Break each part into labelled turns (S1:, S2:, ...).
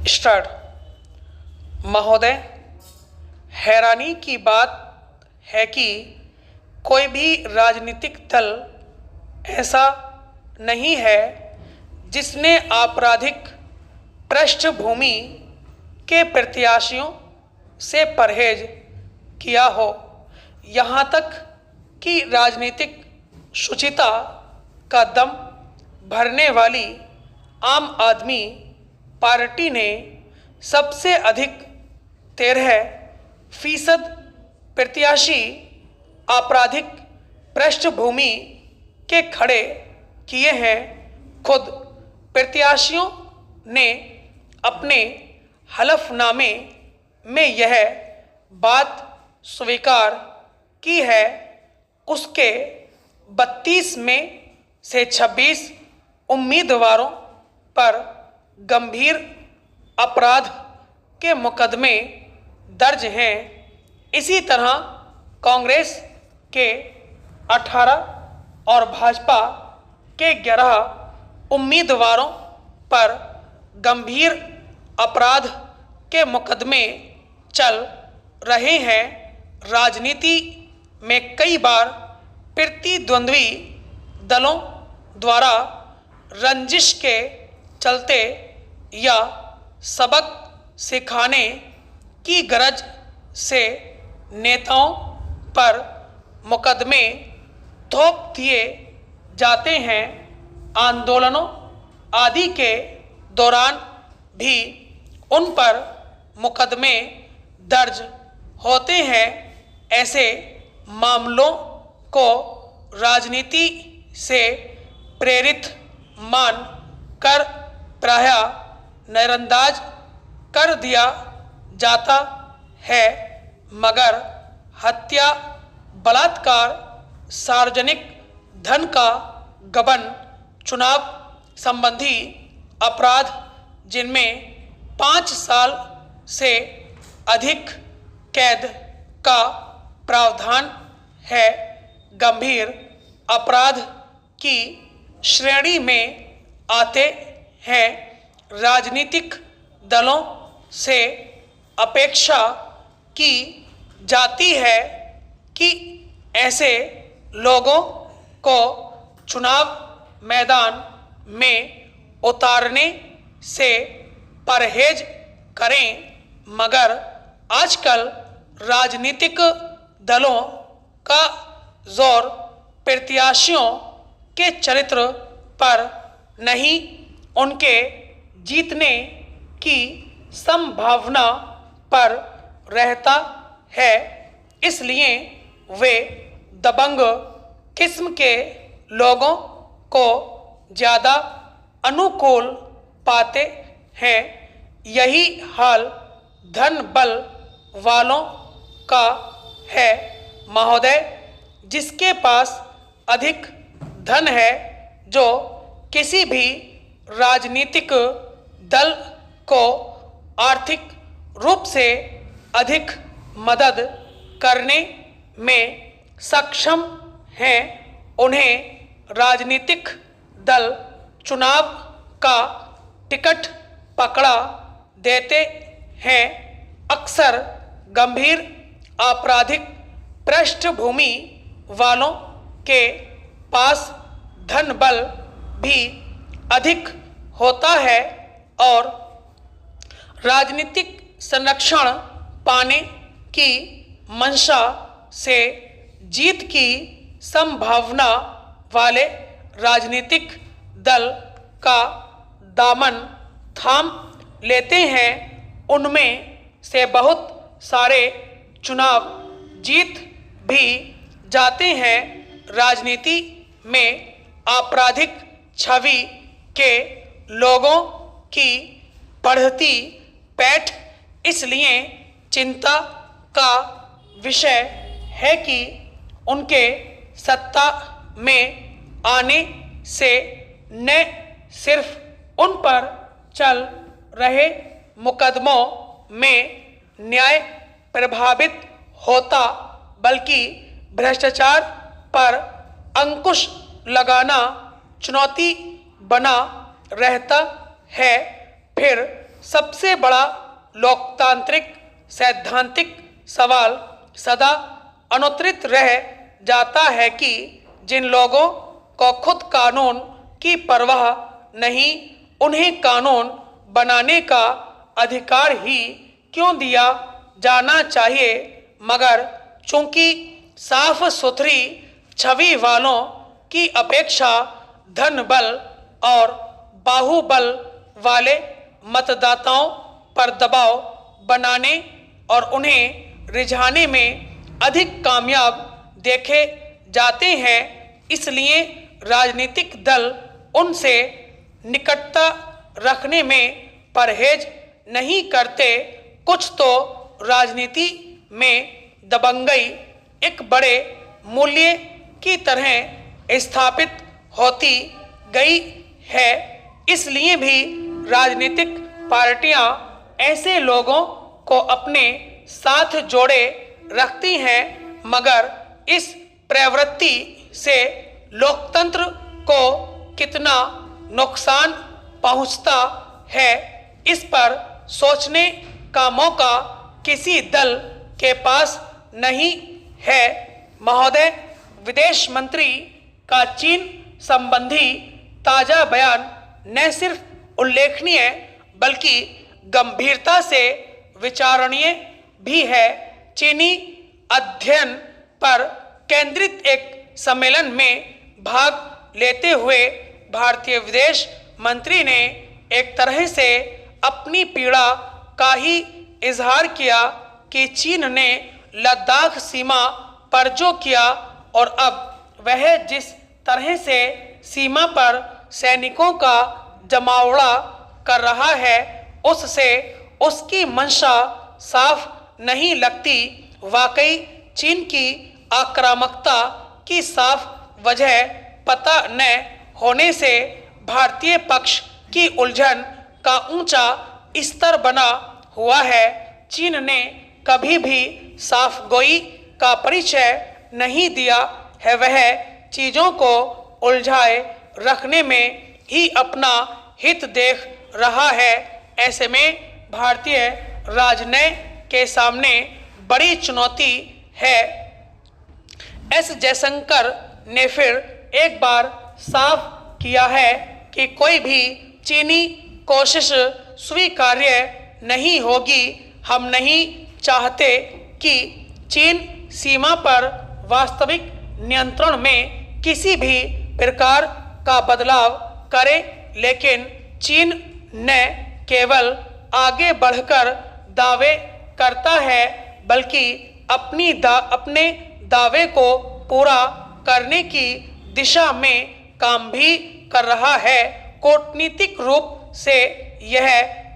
S1: Start. महोदय, हैरानी की बात है कि कोई भी राजनीतिक दल ऐसा नहीं है जिसने आपराधिक पृष्ठभूमि के प्रत्याशियों से परहेज किया हो। यहाँ तक कि राजनीतिक शुचिता का दम भरने वाली आम आदमी पार्टी ने सबसे अधिक 13% प्रत्याशी आपराधिक पृष्ठभूमि के खड़े किए हैं। खुद प्रत्याशियों ने अपने हलफनामे में यह बात स्वीकार की है। उसके 32 में से 26 उम्मीदवारों पर गंभीर अपराध के मुकदमे दर्ज हैं। इसी तरह कांग्रेस के 18 और भाजपा के 11 उम्मीदवारों पर गंभीर अपराध के मुकदमे चल रहे हैं। राजनीति में कई बार प्रतिद्वंद्वी दलों द्वारा रंजिश के चलते या सबक सिखाने की गरज से नेताओं पर मुकदमे थोप दिए जाते हैं। आंदोलनों आदि के दौरान भी उन पर मुकदमे दर्ज होते हैं। ऐसे मामलों को राजनीति से प्रेरित मान कर प्रायः नजरअंदाज कर दिया जाता है, मगर हत्या, बलात्कार, सार्वजनिक धन का गबन, चुनाव संबंधी अपराध जिनमें 5 साल से अधिक कैद का प्रावधान है, गंभीर अपराध की श्रेणी में आते हैं। राजनीतिक दलों से अपेक्षा की जाती है कि ऐसे लोगों को चुनाव मैदान में उतारने से परहेज करें, मगर आजकल राजनीतिक दलों का जोर प्रत्याशियों के चरित्र पर नहीं, उनके जीतने की संभावना पर रहता है। इसलिए वे दबंग किस्म के लोगों को ज़्यादा अनुकूल पाते हैं। यही हाल धन बल वालों का है। महोदय, जिसके पास अधिक धन है, जो किसी भी राजनीतिक दल को आर्थिक रूप से अधिक मदद करने में सक्षम हैं, उन्हें राजनीतिक दल चुनाव का टिकट पकड़ा देते हैं। अक्सर गंभीर आपराधिक पृष्ठभूमि वालों के पास धन बल भी अधिक होता है और राजनीतिक संरक्षण पाने की मंशा से जीत की संभावना वाले राजनीतिक दल का दामन थाम लेते हैं। उनमें से बहुत सारे चुनाव जीत भी जाते हैं। राजनीति में आपराधिक छवि के लोगों की बढ़ती पैठ इसलिए चिंता का विषय है कि उनके सत्ता में आने से न सिर्फ उन पर चल रहे मुकदमों में न्याय प्रभावित होता, बल्कि भ्रष्टाचार पर अंकुश लगाना चुनौती बना रहता है। फिर सबसे बड़ा लोकतांत्रिक सैद्धांतिक सवाल सदा अनुत्तरित रह जाता है कि जिन लोगों को खुद कानून की परवाह नहीं, उन्हें कानून बनाने का अधिकार ही क्यों दिया जाना चाहिए। मगर चूंकि साफ सुथरी छवि वालों की अपेक्षा धन बल और बाहुबल वाले मतदाताओं पर दबाव बनाने और उन्हें रिझाने में अधिक कामयाब देखे जाते हैं, इसलिए राजनीतिक दल उनसे निकटता रखने में परहेज नहीं करते। कुछ तो राजनीति में दबंगई एक बड़े मूल्य की तरह स्थापित होती गई है। इसलिए भी राजनीतिक पार्टियां ऐसे लोगों को अपने साथ जोड़े रखती हैं, मगर इस प्रवृत्ति से लोकतंत्र को कितना नुकसान पहुंचता है, इस पर सोचने का मौका किसी दल के पास नहीं है। महोदय, विदेश मंत्री का चीन संबंधी ताजा बयान न सिर्फ उल्लेखनीय बल्कि गंभीरता से विचारणीय भी है। चीनी अध्ययन पर केंद्रित एक सम्मेलन में भाग लेते हुए भारतीय विदेश मंत्री ने एक तरह से अपनी पीड़ा का ही इजहार किया कि चीन ने लद्दाख सीमा पर जो किया और अब वह जिस तरह से सीमा पर सैनिकों का जमावड़ा कर रहा है, उससे उसकी मंशा साफ नहीं लगती। वाकई चीन की आक्रामकता की साफ वजह पता न होने से भारतीय पक्ष की उलझन का ऊंचा स्तर बना हुआ है। चीन ने कभी भी साफ गोई का परिचय नहीं दिया है, वह चीज़ों को उलझाए रखने में ही अपना हित देख रहा है। ऐसे में भारतीय राजनय के सामने बड़ी चुनौती है। एस जयशंकर ने फिर एक बार साफ किया है कि कोई भी चीनी कोशिश स्वीकार्य नहीं होगी। हम नहीं चाहते कि चीन सीमा पर वास्तविक नियंत्रण में किसी भी प्रकार का बदलाव करे, लेकिन चीन न केवल आगे बढ़कर दावे करता है बल्कि अपने दावे को पूरा करने की दिशा में काम भी कर रहा है। कूटनीतिक रूप से यह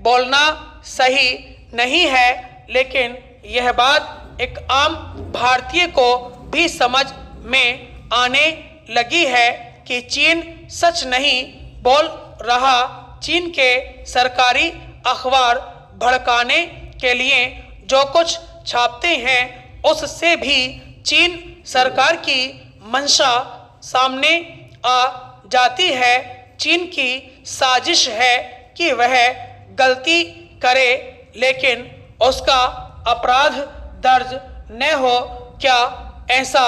S1: बोलना सही नहीं है, लेकिन यह बात एक आम भारतीय को भी समझ में आने लगी है कि चीन सच नहीं बोल रहा। चीन के सरकारी अखबार भड़काने के लिए जो कुछ छापते हैं, उससे भी चीन सरकार की मंशा सामने आ जाती है। चीन की साजिश है कि वह गलती करे लेकिन उसका अपराध दर्ज न हो। क्या ऐसा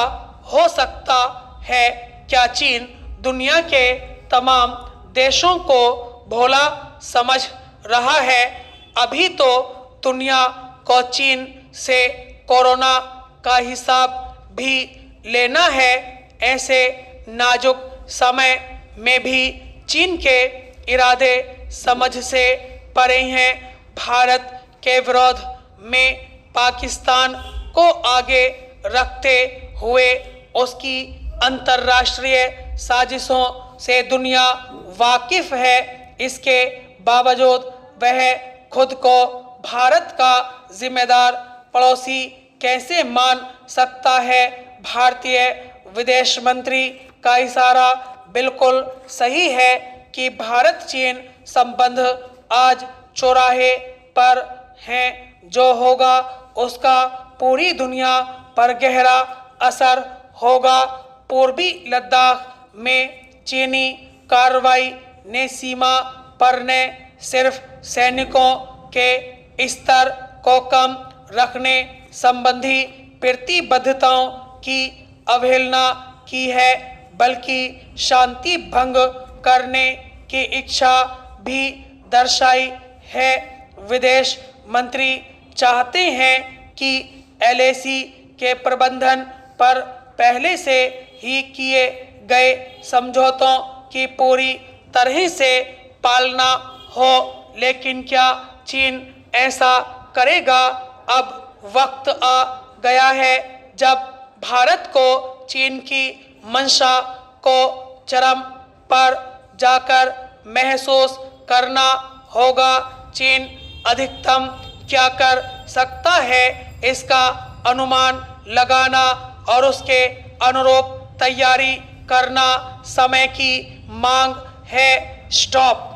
S1: हो सकता है? क्या चीन दुनिया के तमाम देशों को भोला समझ रहा है? अभी तो दुनिया को चीन से कोरोना का हिसाब भी लेना है। ऐसे नाजुक समय में भी चीन के इरादे समझ से परे हैं। भारत के विरोध में पाकिस्तान को आगे रखते हुए उसकी अंतर्राष्ट्रीय साजिशों से दुनिया वाकिफ है। इसके बावजूद वह खुद को भारत का जिम्मेदार पड़ोसी कैसे मान सकता है? भारतीय विदेश मंत्री का इशारा बिल्कुल सही है कि भारत चीन संबंध आज चौराहे पर हैं। जो होगा उसका पूरी दुनिया पर गहरा असर होगा। पूर्वी लद्दाख में चीनी कार्रवाई ने सीमा पर न सिर्फ सैनिकों के स्तर को कम रखने संबंधी प्रतिबद्धताओं की अवहेलना की है, बल्कि शांति भंग करने की इच्छा भी दर्शाई है। विदेश मंत्री चाहते हैं कि LAC के प्रबंधन पर पहले से ही किए गए समझौतों की पूरी तरह से पालना हो, लेकिन क्या चीन ऐसा करेगा? अब वक्त आ गया है जब भारत को चीन की मंशा को चरम पर जाकर महसूस करना होगा। चीन अधिकतम क्या कर सकता है, इसका अनुमान लगाना और उसके अनुरूप तैयारी करना समय की मांग है। स्टॉप।